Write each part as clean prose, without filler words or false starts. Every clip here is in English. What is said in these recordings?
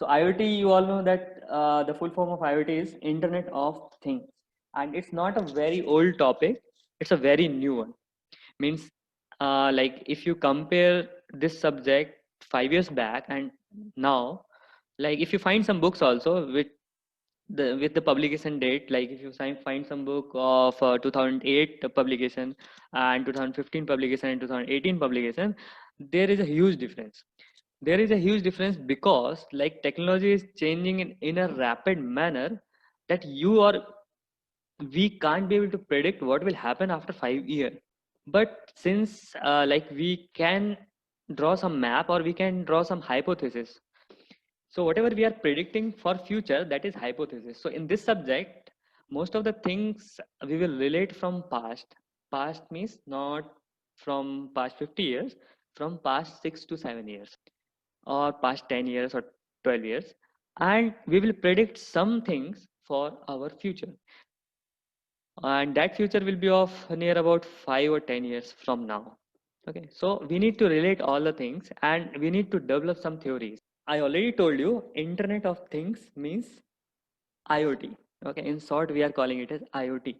So IoT, you all know that the full form of IoT is Internet of Things, and it's not a very old topic. It's a very new one. Means, like if you compare this subject 5 years back and now, like if you find some books also with the publication date, like if you find some book of 2008 publication and 2015 publication and 2018 publication, there is a huge difference. There is a huge difference because like technology is changing in a rapid manner that you or we can't be able to predict what will happen after 5 years. But since like we can draw some map or we can draw some hypothesis, so whatever we are predicting for future, that is hypothesis. So in this subject, most of the things we will relate from past. Past means not from past 50 years, from past 6 to 7 years or past 10 years or 12 years, and we will predict some things for our future, and that future will be of near about 5 or 10 years from now. Okay, so we need to relate all the things and we need to develop some theories. I already told you Internet of Things means IoT. Okay, in short we are calling it as IoT.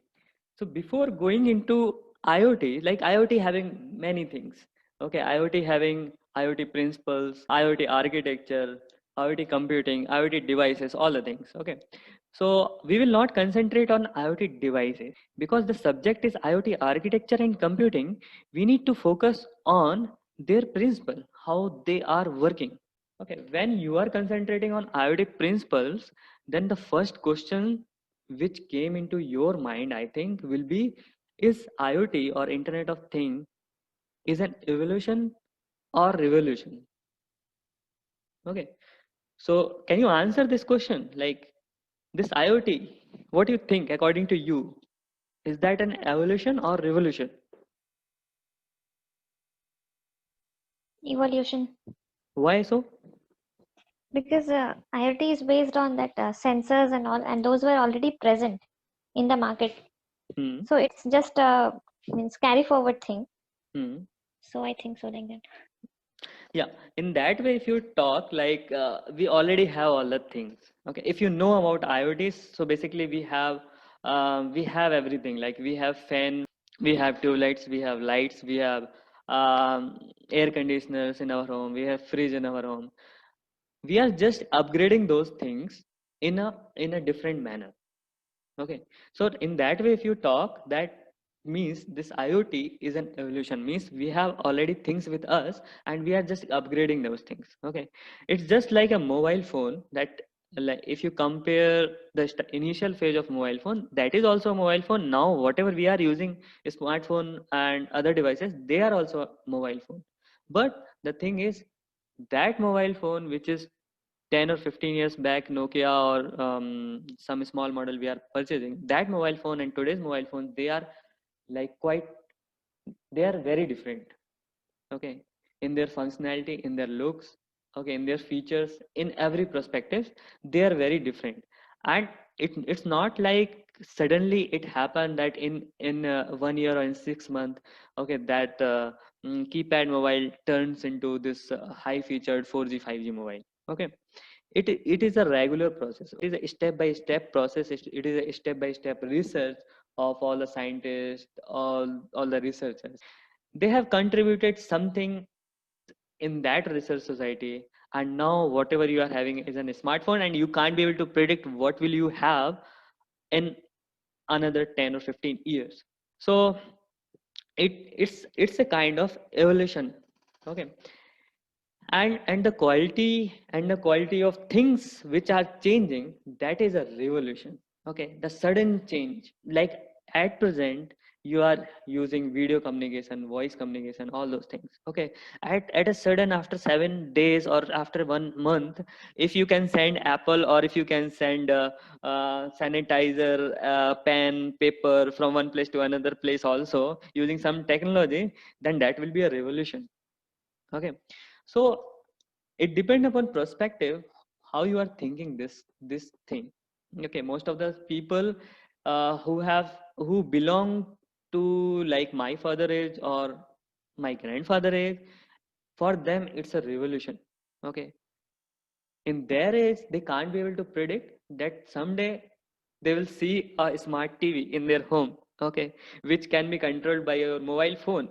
So before going into IoT, like IoT having many things. Okay, IoT having IoT principles, IoT architecture, IoT computing, IoT devices, all the things. Okay, so we will not concentrate on IoT devices because the subject is IoT architecture and computing. We need to focus on their principle, how they are working. Okay, when you are concentrating on IoT principles, then the first question which came into your mind, I think, will be, is IoT or Internet of Thing is an evolution or revolution? Okay, so can you answer this question? Like this IoT, what do you think according to you? Is that an evolution or revolution? Evolution. Why so? Because IoT is based on that sensors and all, and those were already present in the market. Hmm. So it's just a means carry forward thing. Hmm. So I think so like that. Yeah, in that way, if you talk like we already have all the things. Okay, if you know about IoTs, so basically we have everything. Like we have fan, we have tube lights, we have lights, we have air conditioners in our home, we have fridge in our home. We are just upgrading those things in a different manner. Okay, so in that way, if you talk, that means this IoT is an evolution. Means we have already things with us, and we are just upgrading those things. Okay, it's just like a mobile phone. That like if you compare the initial phase of mobile phone, that is also a mobile phone. Now, whatever we are using, a smartphone and other devices, they are also a mobile phone. But the thing is, that mobile phone which is 10 or 15 years back Nokia or some small model we are purchasing, that mobile phone and today's mobile phone, they are like quite, they are very different. Okay, in their functionality, in their looks, okay, in their features, in every perspective, they are very different. And it's not like suddenly it happened that in 1 year or in 6 months, okay, that keypad mobile turns into this high featured 4G 5G mobile. Okay, it is a regular process. It is a step by step process. It is a step by step research of all the scientists, all the researchers. They have contributed something in that research society, and now whatever you are having is a smartphone, and you can't be able to predict what will you have in another 10 or 15 years. So it's a kind of evolution. Okay, and the quality of things which are changing, that is a revolution. Okay, the sudden change, like at present you are using video communication, voice communication, all those things. Okay, at a sudden, after 7 days or after 1 month, if you can send apple or if you can send sanitizer, pen, paper from one place to another place also using some technology, then that will be a revolution. Okay, so it depends upon perspective how you are thinking this thing. Okay, most of the people who belong to like my father age or my grandfather age, for them it's a revolution. Okay, in their age, they can't be able to predict that someday they will see a smart TV in their home, okay, which can be controlled by your mobile phone,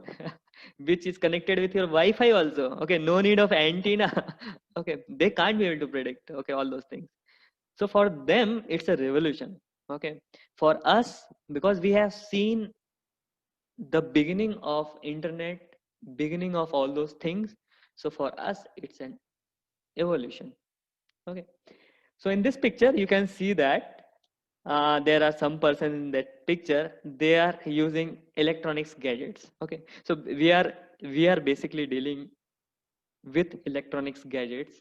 which is connected with your Wi-Fi also. Okay, no need of antenna. Okay, they can't be able to predict. Okay, all those things. So for them, it's a revolution. Okay, for us, because we have seen the beginning of internet, beginning of all those things. So for us, it's an evolution. Okay, so in this picture, you can see that there are some person in that picture. They are using electronics gadgets. Okay, so we are basically dealing with electronics gadgets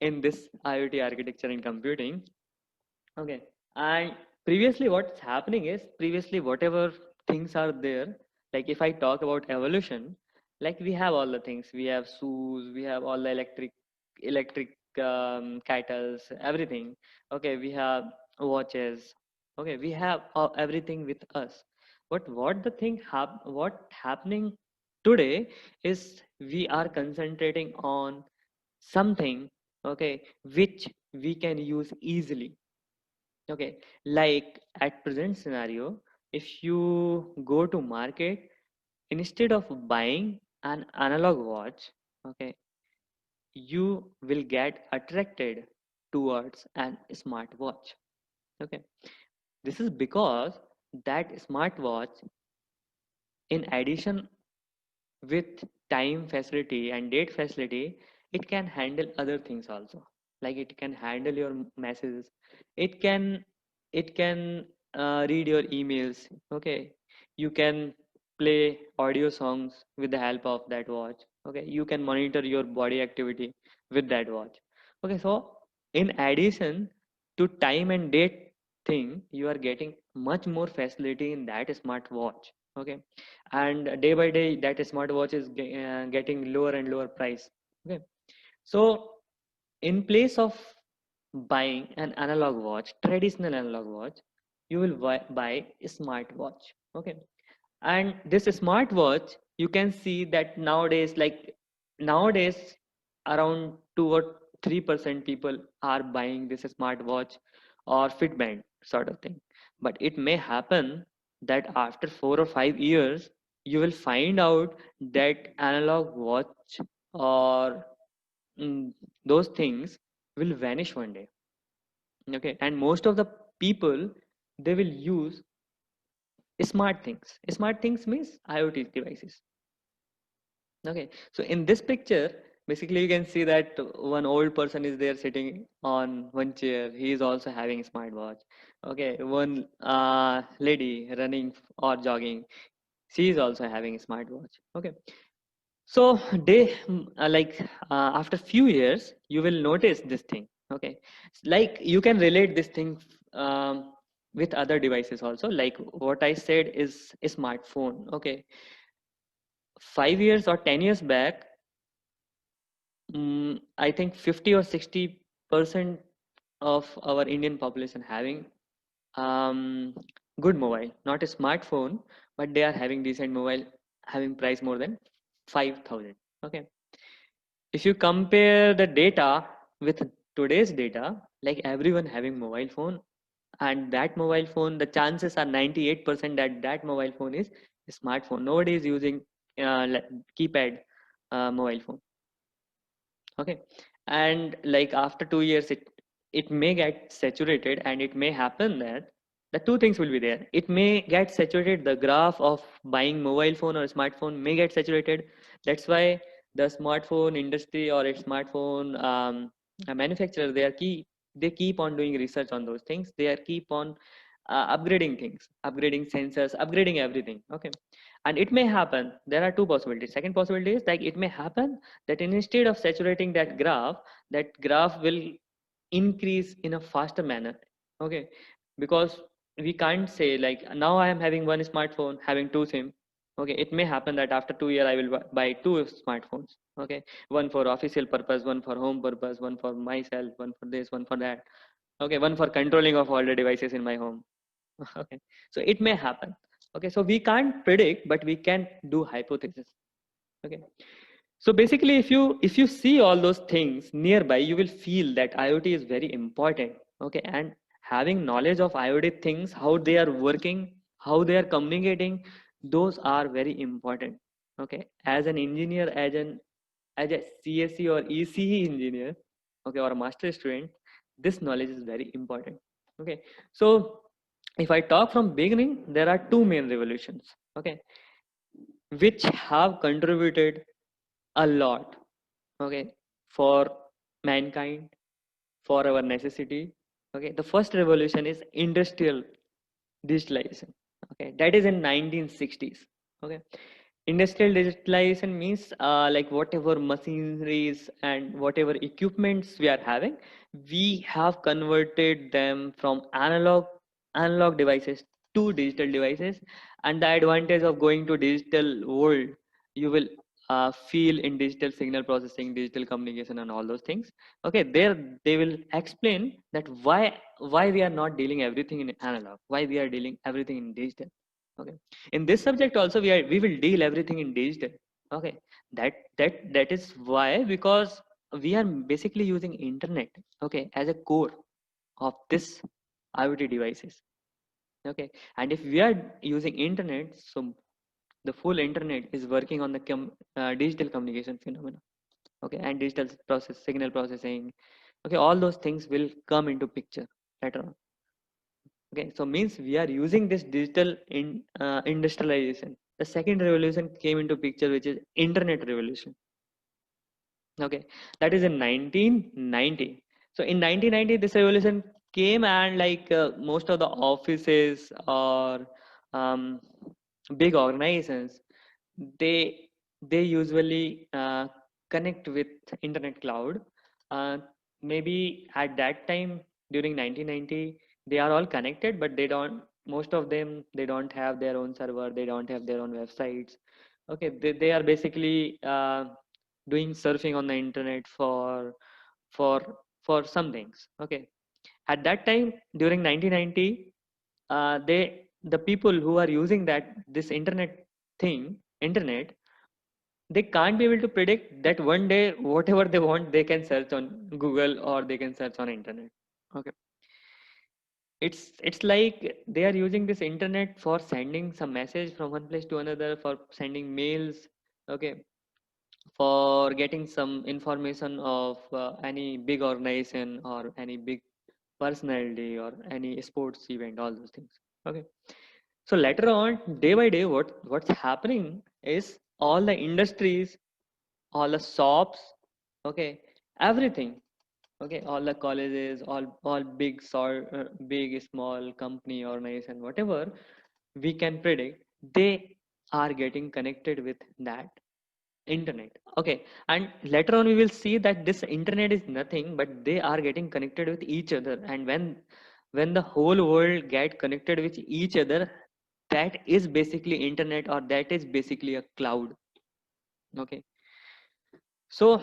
in this IoT architecture in computing. Okay, and previously what's happening is, previously whatever things are there, like if I talk about evolution, like we have all the things, we have shoes, we have all the electric kettles, everything. Okay, we have watches. Okay, we have everything with us. But what happening today is we are concentrating on something, okay, which we can use easily. Okay, like at present scenario, if you go to market, instead of buying an analog watch, okay, you will get attracted towards an smartwatch. Okay, this is because that smartwatch, in addition with time facility and date facility, it can handle other things also. Like it can handle your messages, it can read your emails. Okay, you can play audio songs with the help of that watch. Okay, you can monitor your body activity with that watch. Okay, so in addition to time and date thing, you are getting much more facility in that smart watch. Okay, and day by day that smartwatch is getting lower and lower price. Okay, so in place of buying an analog watch, traditional analog watch, you will buy a smartwatch. Okay, and this smartwatch, you can see that nowadays, like nowadays, around 2 or 3% people are buying this smartwatch or Fitband sort of thing. But it may happen that after 4 or 5 years, you will find out that analog watch or mm, those things will vanish one day. Okay, and most of the people, they will use smart things. Smart things means IoT devices. Okay, so in this picture, basically you can see that one old person is there sitting on one chair. He is also having a smartwatch. Okay, one lady running or jogging, she is also having a smartwatch. Okay, so after few years, you will notice this thing. Okay, like you can relate this thing with other devices also. Like what I said is a smartphone. Okay, 5 years or 10 years back, I think 50 or 60% of our Indian population having good mobile, not a smartphone, but they are having decent mobile, having price more than 5,000. Okay, if you compare the data with today's data, like everyone having mobile phone, and that mobile phone, the chances are 98% that that mobile phone is a smartphone. Nobody is using keypad mobile phone. Okay, and like after 2 years, it may get saturated, and it may happen that the two things will be there. It may get saturated, the graph of buying mobile phone or smartphone may get saturated. That's why the smartphone industry or a smartphone manufacturer, they keep on doing research on those things. They are keep on upgrading things, upgrading sensors, upgrading everything. Okay, and it may happen, there are two possibilities. Second possibility is like it may happen that instead of saturating that graph will increase in a faster manner. Okay, because we can't say like now I am having one smartphone having two sim. Okay, it may happen that after 2 years I will buy two smartphones. Okay, one for official purpose, one for home purpose, one for myself, one for this, one for that. Okay, one for controlling of all the devices in my home. Okay, so it may happen. Okay, so we can't predict, but we can do hypothesis. Okay, So basically, if you see all those things nearby, you will feel that IoT is very important. Okay, and having knowledge of IoT things, how they are working, how they are communicating, those are very important. Okay, as an engineer, as a CSE or ECE engineer, okay, or a master student, this knowledge is very important. Okay, so if I talk from beginning, there are two main revolutions. Okay, which have contributed a lot, okay, for mankind, for our necessity. Okay, the first revolution is industrial digitalization. Okay, that is in 1960s. Okay, industrial digitalization means like whatever machineries and whatever equipments we are having, we have converted them from analog devices to digital devices. And the advantage of going to digital world, you will feel in digital signal processing, digital communication, and all those things. Okay, there they will explain that why we are not dealing everything in analog, why we are dealing everything in digital. Okay, in this subject also we will deal everything in digital. Okay, that is why, because we are basically using internet, okay, as a core of this IoT devices. Okay, and if we are using internet, so the full internet is working on the digital communication phenomena. Okay, and digital process, signal processing, okay, all those things will come into picture later on. Okay, so means we are using this digital industrialization. The second revolution came into picture, which is internet revolution. Okay, that is in 1990. So in 1990, this revolution came, and like most of the offices or um, big organizations, they they usually connect with internet cloud. uh, Maybe at that time during 1990 they are all connected, but they don't, most of them, they don't have their own server, they don't have their own websites. Okay, they are basically doing surfing on the internet for some things. Okay, at that time during 1990, the people who are using that this internet, they can't be able to predict that one day whatever they want they can search on Google or they can search on internet. Okay, it's like they are using this internet for sending some message from one place to another, for sending mails. Okay, for getting some information of any big organization or any big personality or any sports event, all those things. Okay, so later on, day by day, what's happening is all the industries, all the shops, okay, everything, okay, all the colleges, all big small company, organization, whatever we can predict, they are getting connected with that internet. Okay, and later on we will see that this internet is nothing but they are getting connected with each other. And when the whole world get connected with each other, that is basically internet, or that is basically a cloud. Okay, so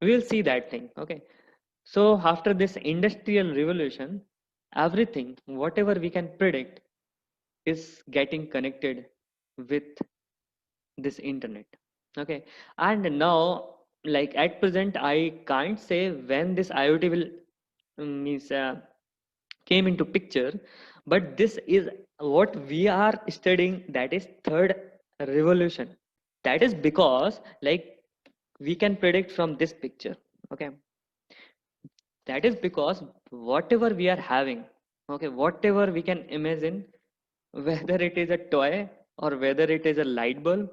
we will see that thing. Okay, so after this industrial revolution, everything whatever we can predict is getting connected with this internet. Okay, and now, like at present I can't say when this IoT will means came into picture, but this is what we are studying, that is third revolution. That is because like we can predict from this picture. Okay, that is because whatever we are having, okay, whatever we can imagine, whether it is a toy or whether it is a light bulb,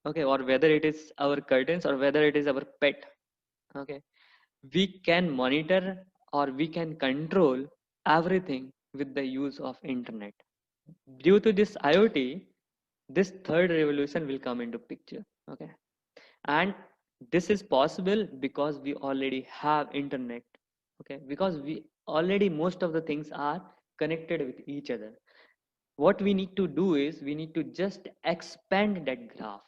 okay, or whether it is our curtains or whether it is our pet, okay, we can monitor or we can control everything with the use of internet. Due to this IoT, this third revolution will come into picture. Okay, and this is possible because we already have internet. Okay, because we already, most of the things are connected with each other. What we need to do is we need to just expand that graph.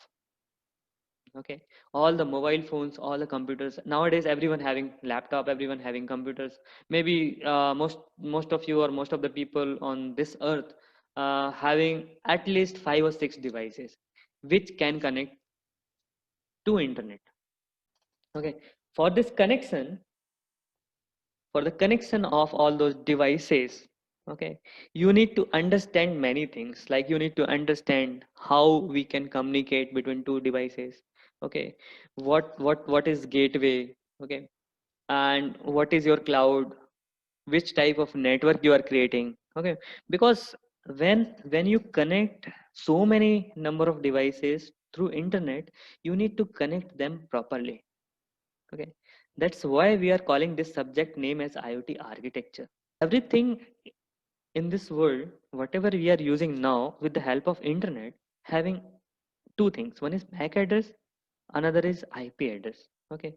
Okay, all the mobile phones, all the computers nowadays, everyone having laptop, everyone having computers. Maybe most of you or most of the people on this earth having at least 5 or 6 devices which can connect to internet. Okay, for this connection, for the connection of all those devices, okay, you need to understand many things, like you need to understand how we can communicate between two devices. Okay, what is gateway? Okay, and what is your cloud, which type of network you are creating. Okay, because when you connect so many number of devices through internet, you need to connect them properly. Okay, that's why we are calling this subject name as IoT architecture. Everything in this world, whatever we are using now with the help of internet, having two things: one is MAC address, another is IP address. Okay,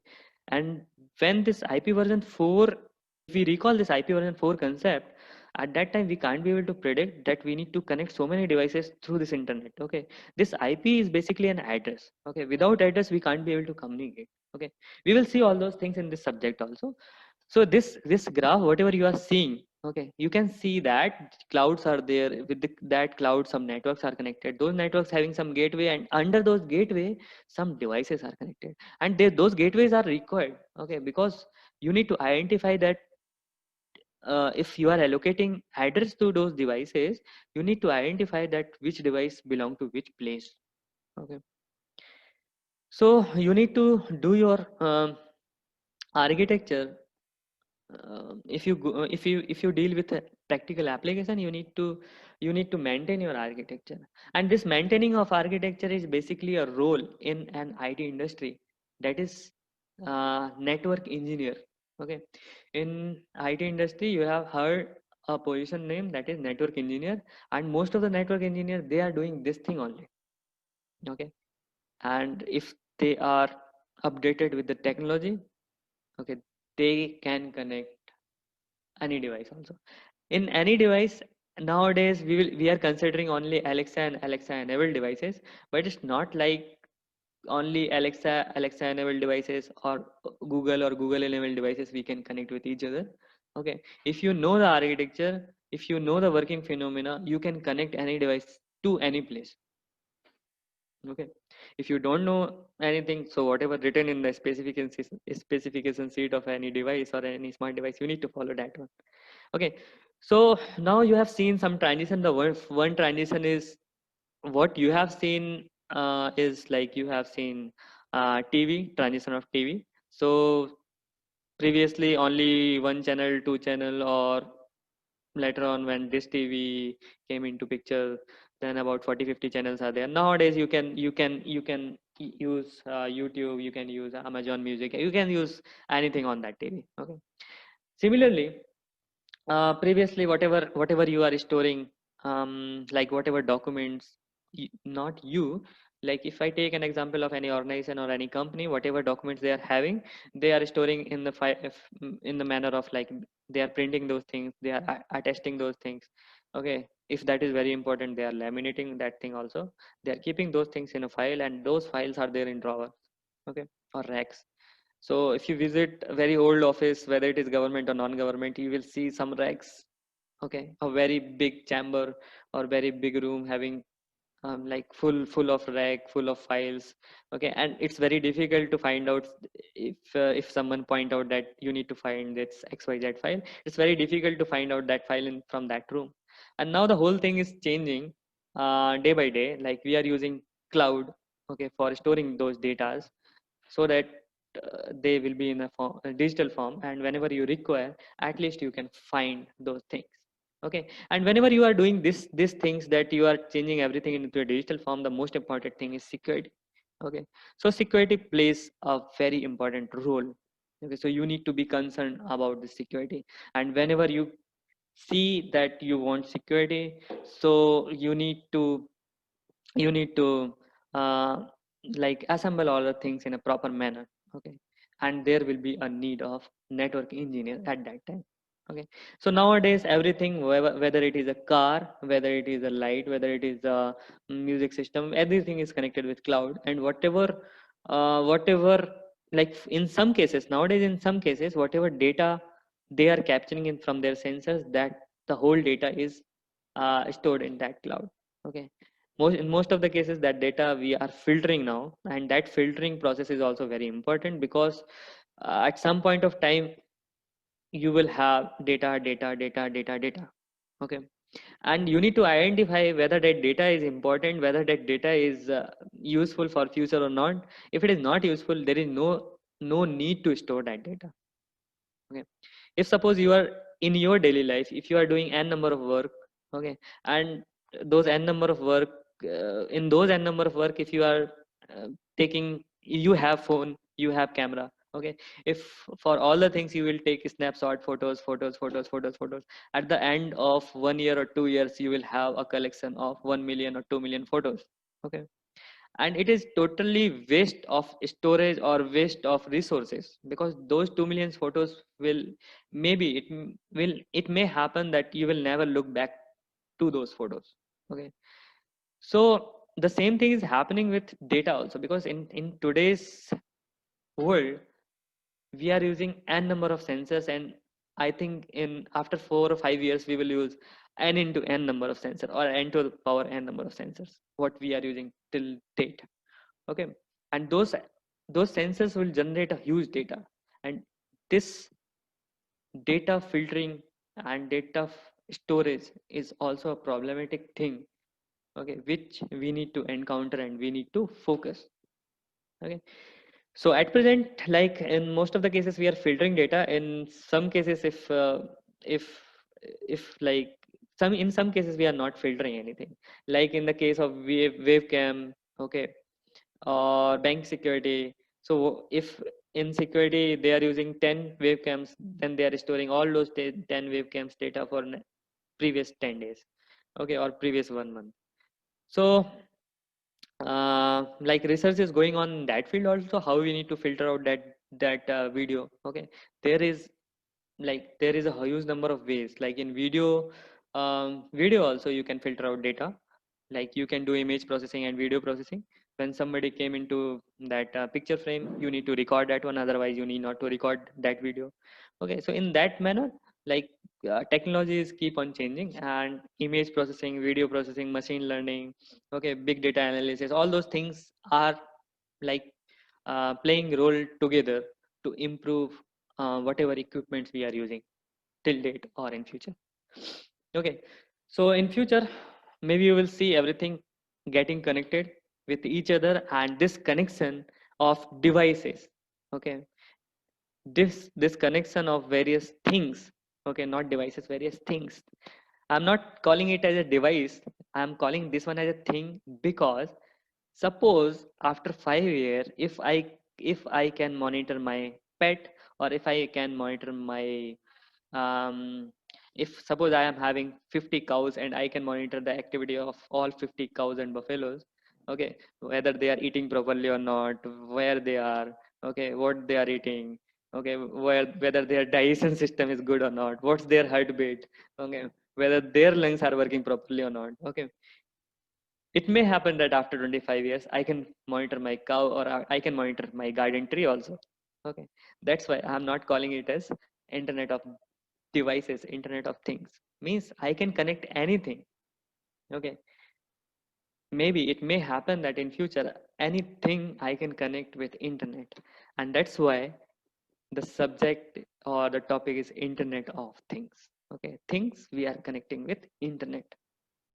and when this IP version 4, if we recall this IP version 4 concept, at that time we can't be able to predict that we need to connect so many devices through this internet. Okay, this IP is basically an address. Okay, without address we can't be able to communicate. Okay, we will see all those things in this subject also. So this graph, whatever you are seeing, okay, you can see that clouds are there. With that cloud, some networks are connected, those networks having some gateway, and under those gateway some devices are connected, and those gateways are required. Okay, because you need to identify that if you are allocating address to those devices, you need to identify that which device belong to which place. Okay, so you need to do your architecture. If you deal with a practical application, you need to maintain your architecture, and this maintaining of architecture is basically a role in an IT industry, that is network engineer. Okay, in IT industry you have heard a position name, that is network engineer, and most of the network engineers, they are doing this thing only. Okay, and if they are updated with the technology, okay, they can connect any device also. In any device nowadays, we are considering only Alexa and Alexa enabled devices, but it's not like only Alexa enabled devices, or Google or Google enabled devices we can connect with each other. Okay, if you know the architecture, if you know the working phenomena, you can connect any device to any place. Okay, if you don't know anything, so whatever written in the specification sheet of any device or any smart device, you need to follow that one. Okay, so now you have seen some transition. The one transition is what you have seen, is like you have seen TV, transition of TV. So previously only one channel, two channel, or later on when this TV came into picture, then about 40-50 channels are there. Nowadays you can use YouTube, you can use Amazon Music, you can use anything on that TV. Okay, similarly, previously whatever you are storing, like whatever documents, not you, like if I take an example of any organization or any company, whatever documents they are having, they are storing in the in the manner of like they are printing those things, they are attesting those things. Okay, if that is very important, they are laminating that thing also, they are keeping those things in a file, and those files are there in drawers. Okay, or racks. So if you visit a very old office, whether it is government or non-government, you will see some racks. Okay, a very big chamber or very big room having like full of rack, full of files. Okay, and it's very difficult to find out if someone point out that you need to find this XYZ file. It's very difficult to find out that file from that room. And now the whole thing is changing day by day. Like we are using cloud, okay, for storing those datas, so that they will be in a digital form, and whenever you require, at least you can find those things. Okay, and whenever you are doing these things, that you are changing everything into a digital form, the most important thing is security. Okay, so security plays a very important role. Okay, so you need to be concerned about the security, and whenever you see that you want security, so you need to uh, like assemble all the things in a proper manner. Okay, and there will be a need of network engineer at that time. Okay, so nowadays everything, whether it is a car, whether it is a light, whether it is a music system, everything is connected with cloud. And whatever, like in some cases nowadays, in some cases, whatever data they are capturing in from their sensors, that the whole data is stored in that cloud. Okay, In most of the cases, that data we are filtering now, and that filtering process is also very important, because at some point of time you will have data. Okay, and you need to identify whether that data is important, whether that data is useful for future or not. If it is not useful, there is no need to store that data. Okay, if suppose you are in your daily life, if you are doing n number of work, okay, and those n number of work, in those n number of work, if you are taking, you have phone, you have camera, okay, if for all the things you will take snapshot photos, at the end of 1 year or 2 years you will have a collection of 1 million or 2 million photos. Okay, and it is totally waste of storage or waste of resources, because those 2 million photos will, maybe it may happen that you will never look back to those photos. Okay, so the same thing is happening with data also, because in today's world we are using n number of sensors, and I think in after 4 or 5 years we will use n into n number of sensors, or n to the power n number of sensors, what we are using till date. Okay, and those sensors will generate a huge data, and this data filtering and data storage is also a problematic thing. Okay, which we need to encounter and we need to focus. Okay, so at present, like in most of the cases we are filtering data. In some cases, if like in some cases we are not filtering anything, like in the case of wavecam, okay, or bank security. So if in security they are using 10 wavecams, then they are storing all those 10 wavecams data for previous 10 days, okay, or previous 1 month. So like research is going on in that field also, how we need to filter out that video. Okay, there is there is a huge number of ways, like in video also you can filter out data. Like you can do image processing and video processing. When somebody came into that picture frame, you need to record that one, otherwise you need not to record that video. Okay, so in that manner, like technologies keep on changing, and image processing, video processing, machine learning, okay, big data analysis, all those things are like playing role together to improve whatever equipments we are using till date or in future. Okay, so in future maybe you will see everything getting connected with each other, and this connection of devices, okay, this connection of various things, okay, not devices, various things. I'm not calling it as a device, I'm calling this one as a thing, because suppose after 5 years, if I can monitor my pet, or if I can monitor my um, if suppose I am having 50 cows and I can monitor the activity of all 50 cows and buffaloes, okay, whether they are eating properly or not, where they are, okay, what they are eating, okay, whether their digestion system is good or not, what's their heartbeat, okay, whether their lungs are working properly or not. Okay, it may happen that after 25 years I can monitor my cow, or I can monitor my garden tree also. Okay, that's why I'm not calling it as internet of devices, internet of things, means I can connect anything. Okay, maybe it may happen that in future anything I can connect with internet, and that's why the subject or the topic is internet of things. Okay, things we are connecting with internet.